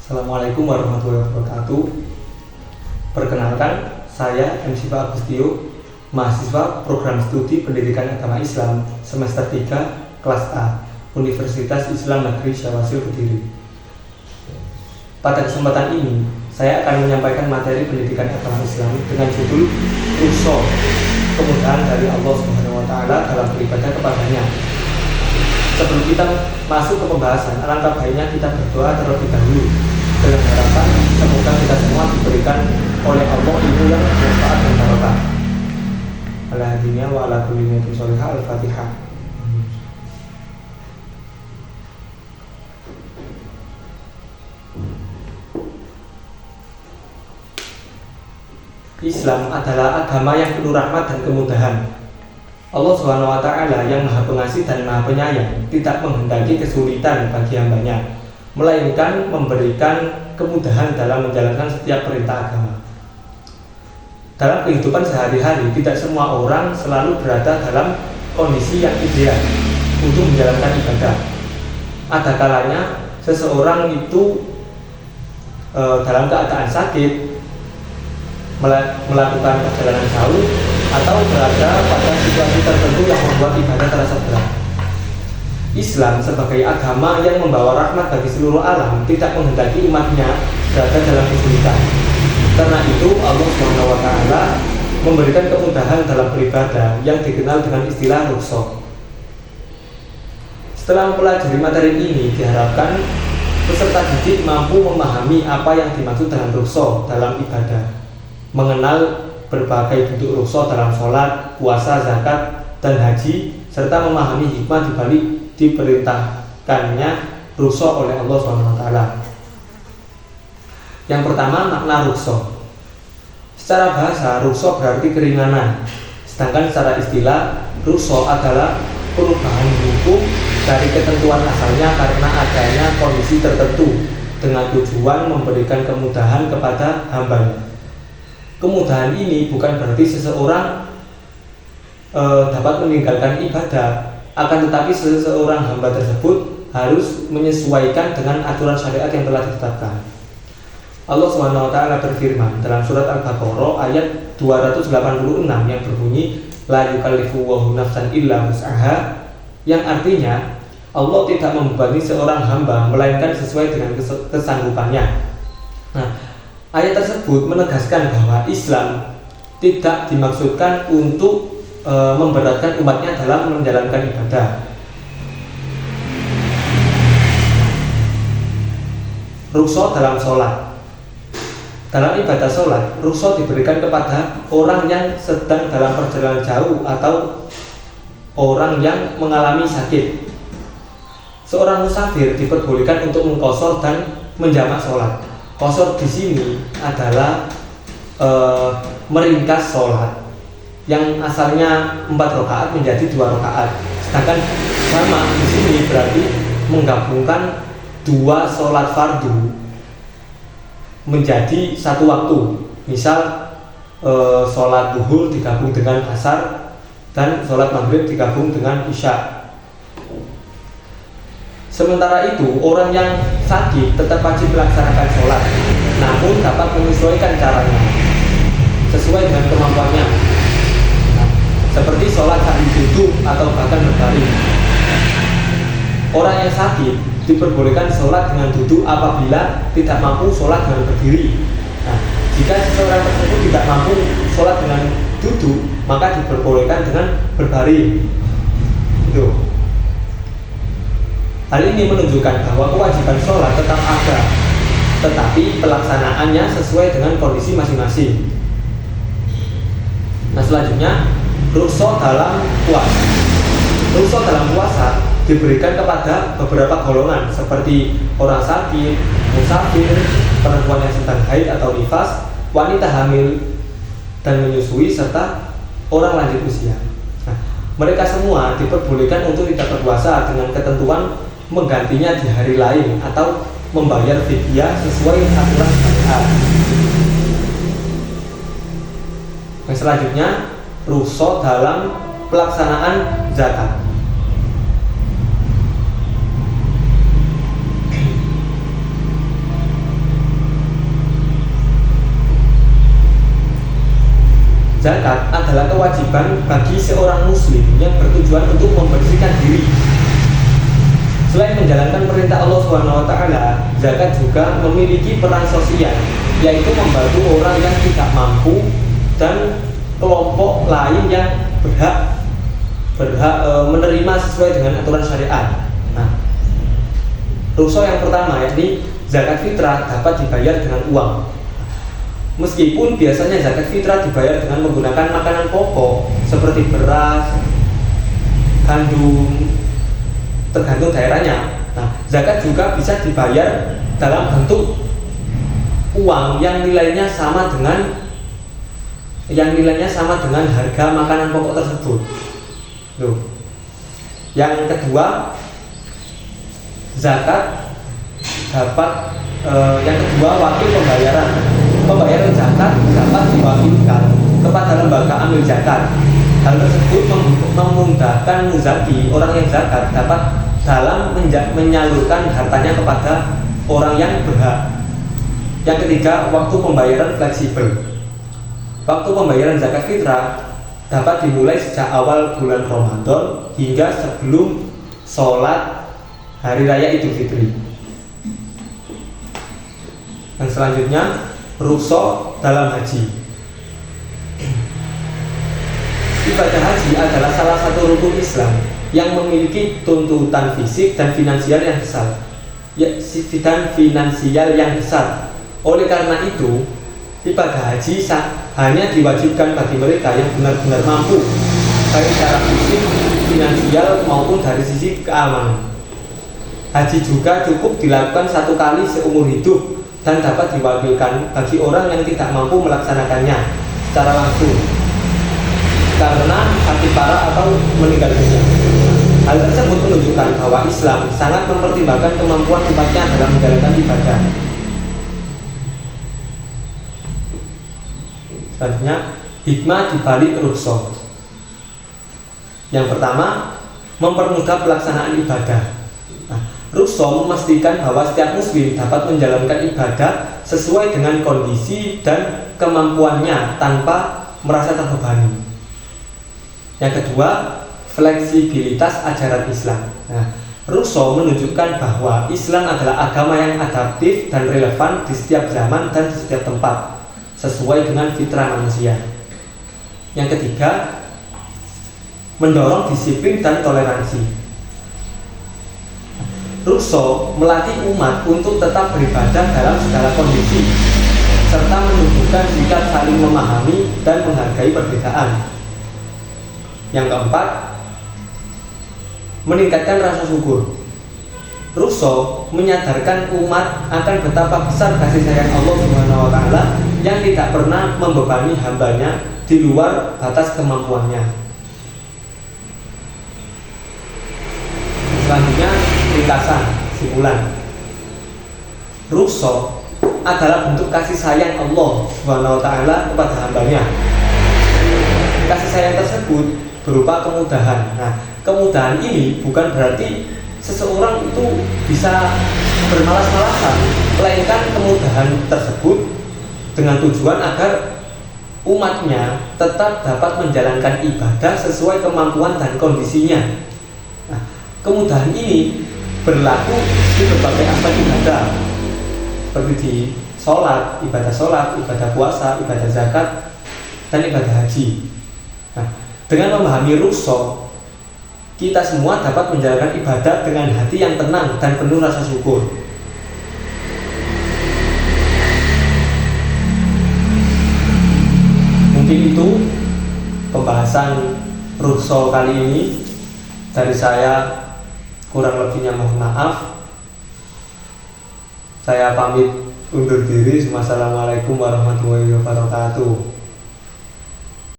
Assalamualaikum warahmatullahi wabarakatuh. Perkenalkan, saya MC Pak Agustio, mahasiswa program studi pendidikan agama Islam semester 3 kelas A, Universitas Islam Negeri Syawasil Kediri. Pada kesempatan ini, saya akan menyampaikan materi pendidikan agama Islam dengan judul Rukhsah, kemudahan dari Allah Subhanahu wa Ta'ala dalam beribadah kepadanya. Sebelum kita masuk ke pembahasan, alangkah baiknya kita berdoa terlebih dahulu dengan harapan semoga kita semua diberikan oleh Allah ilmu yang bermanfaat dan barokah. Ala hadinya wa ala kulli niyatin sholihah. Al-Fatihah. Islam adalah agama yang penuh rahmat dan kemudahan. Allah Subhanahu wa Ta'ala yang Maha Pengasih dan Maha Penyayang tidak menghendaki kesulitan bagi hambanya, melainkan memberikan kemudahan dalam menjalankan setiap perintah agama. Dalam kehidupan sehari-hari, tidak semua orang selalu berada dalam kondisi yang ideal untuk menjalankan ibadah. Ada kalanya seseorang itu dalam keadaan sakit, melakukan perjalanan jauh, atau berada pada situasi tertentu yang membuat ibadah terasa berat. Islam sebagai agama yang membawa rahmat bagi seluruh alam tidak menghendaki umatnya berada dalam kesulitan. Karena itu Allah Subhanahu wa Ta'ala memberikan kemudahan dalam beribadah yang dikenal dengan istilah rukhsah. Setelah mempelajari materi ini, diharapkan peserta didik mampu memahami apa yang dimaksud dengan rukhsah dalam ibadah, mengenal berbagai bentuk rukhsah dalam sholat, puasa, zakat, dan haji, serta memahami hikmah dibalik diperintahkannya rukhsah oleh Allah SWT. Yang pertama, makna rukhsah. Secara bahasa, rukhsah berarti keringanan, sedangkan secara istilah, rukhsah adalah perubahan hukum dari ketentuan asalnya karena adanya kondisi tertentu dengan tujuan memberikan kemudahan kepada hambanya. Kemudahan ini bukan berarti seseorang dapat meninggalkan ibadah, akan tetapi seseorang hamba tersebut harus menyesuaikan dengan aturan syariat yang telah ditetapkan. Allah Subhanahu wa Ta'ala berfirman dalam surat Al-Baqarah ayat 286 yang berbunyi la yukallifullahu nafsan illa wus'aha, yang artinya Allah tidak membebani seorang hamba melainkan sesuai dengan kesanggupannya. Nah, ayat tersebut menegaskan bahwa Islam tidak dimaksudkan untuk memberatkan umatnya dalam menjalankan ibadah. Rukhsah dalam sholat. Dalam ibadah sholat, rukhsah diberikan kepada orang yang sedang dalam perjalanan jauh atau orang yang mengalami sakit. Seorang musafir diperbolehkan untuk mengqashar dan menjamak sholat. Qashar di sini adalah meringkas sholat yang asalnya 4 rakaat menjadi 2 rakaat. Sedangkan jamak di sini berarti menggabungkan 2 sholat fardu menjadi satu waktu. Misal sholat duhur digabung dengan asar dan sholat maghrib digabung dengan isya. Sementara itu, orang yang sakit tetap wajib melaksanakan sholat, namun dapat menyesuaikan caranya sesuai dengan kemampuannya. Nah, seperti sholat sambil duduk atau bahkan berbaring. Orang yang sakit diperbolehkan sholat dengan duduk apabila tidak mampu sholat dengan berdiri. Nah, jika seseorang tersebut tidak mampu sholat dengan duduk, maka diperbolehkan dengan berbaring. Itu. Hal ini menunjukkan bahwa kewajiban sholat tetap ada, tetapi pelaksanaannya sesuai dengan kondisi masing-masing. Nah, selanjutnya, rukhsah dalam puasa. Rukhsah dalam puasa diberikan kepada beberapa golongan seperti orang sakit, musafir, perempuan yang sedang haid atau nifas, wanita hamil dan menyusui, serta orang lanjut usia. Nah, mereka semua diperbolehkan untuk tidak berpuasa dengan ketentuan menggantinya di hari lain atau membayar fidyah sesuai aturan syariat. Yang selanjutnya, rukhsah dalam pelaksanaan zakat. Zakat adalah kewajiban bagi seorang muslim yang bertujuan untuk membersihkan diri. Selain menjalankan perintah Allah SWT, zakat juga memiliki peran sosial, yaitu membantu orang yang tidak mampu dan kelompok lain yang berhak menerima sesuai dengan aturan syariat. Nah, rukso yang pertama yakni zakat fitrah dapat dibayar dengan uang. Meskipun biasanya zakat fitrah dibayar dengan menggunakan makanan pokok seperti beras, gandum, tergantung daerahnya. Nah, zakat juga bisa dibayar dalam bentuk uang yang nilainya sama dengan harga makanan pokok tersebut. Loh. Yang kedua, zakat dapat wakil pembayaran. Pembayaran zakat dapat diwakilkan kepada lembaga amil zakat. Hal tersebut memudahkan muzaki, orang yang zakat, dapat dalam menyalurkan hartanya kepada orang yang berhak. Yang ketiga, waktu pembayaran fleksibel. Waktu pembayaran zakat fitrah dapat dimulai sejak awal bulan Ramadan hingga sebelum sholat hari raya Idul Fitri. Yang selanjutnya, rukso dalam haji. Ibadah haji adalah salah satu rukun Islam yang memiliki tuntutan fisik dan finansial yang besar. Oleh karena itu, ibadah haji hanya diwajibkan bagi mereka yang benar-benar mampu, baik secara fisik, finansial maupun dari sisi keamanan. Haji juga cukup dilakukan 1 kali seumur hidup dan dapat diwakilkan bagi orang yang tidak mampu melaksanakannya secara langsung karena sakit parah atau meninggal dunia. Hal tersebut menunjukkan bahwa Islam sangat mempertimbangkan kemampuan umatnya dalam menjalankan ibadah. Selanjutnya, hikmah dibalik rukso. Yang pertama, mempermudah pelaksanaan ibadah. Rukso memastikan bahwa setiap muslim dapat menjalankan ibadah sesuai dengan kondisi dan kemampuannya tanpa merasa terbebani. Yang kedua, fleksibilitas ajaran Islam. Rukso menunjukkan bahwa Islam adalah agama yang adaptif dan relevan di setiap zaman dan di setiap tempat, sesuai dengan fitrah manusia. Yang ketiga, mendorong disiplin dan toleransi. Rukso melatih umat untuk tetap beribadah dalam segala kondisi, serta menunjukkan sikap saling memahami dan menghargai perbedaan. Yang keempat, meningkatkan rasa syukur. Rukso menyadarkan umat akan betapa besar kasih sayang Allah SWT yang tidak pernah membebani hambanya di luar batas kemampuannya. Selanjutnya, ringkasan simpulan. Rukso adalah bentuk kasih sayang Allah SWT kepada hambanya. Kasih sayang tersebut berupa kemudahan. Kemudahan ini bukan berarti seseorang itu bisa bermalas-malasan, melainkan kemudahan tersebut dengan tujuan agar umatnya tetap dapat menjalankan ibadah sesuai kemampuan dan kondisinya. Kemudahan ini berlaku di berbagai aspek ibadah, seperti di ibadah puasa, ibadah zakat, dan ibadah haji. Dengan memahami rukso, kita semua dapat menjalankan ibadah dengan hati yang tenang dan penuh rasa syukur. Mungkin itu pembahasan rukso kali ini dari saya. Kurang lebihnya mohon maaf. Saya pamit undur diri. Wassalamualaikum warahmatullahi wabarakatuh.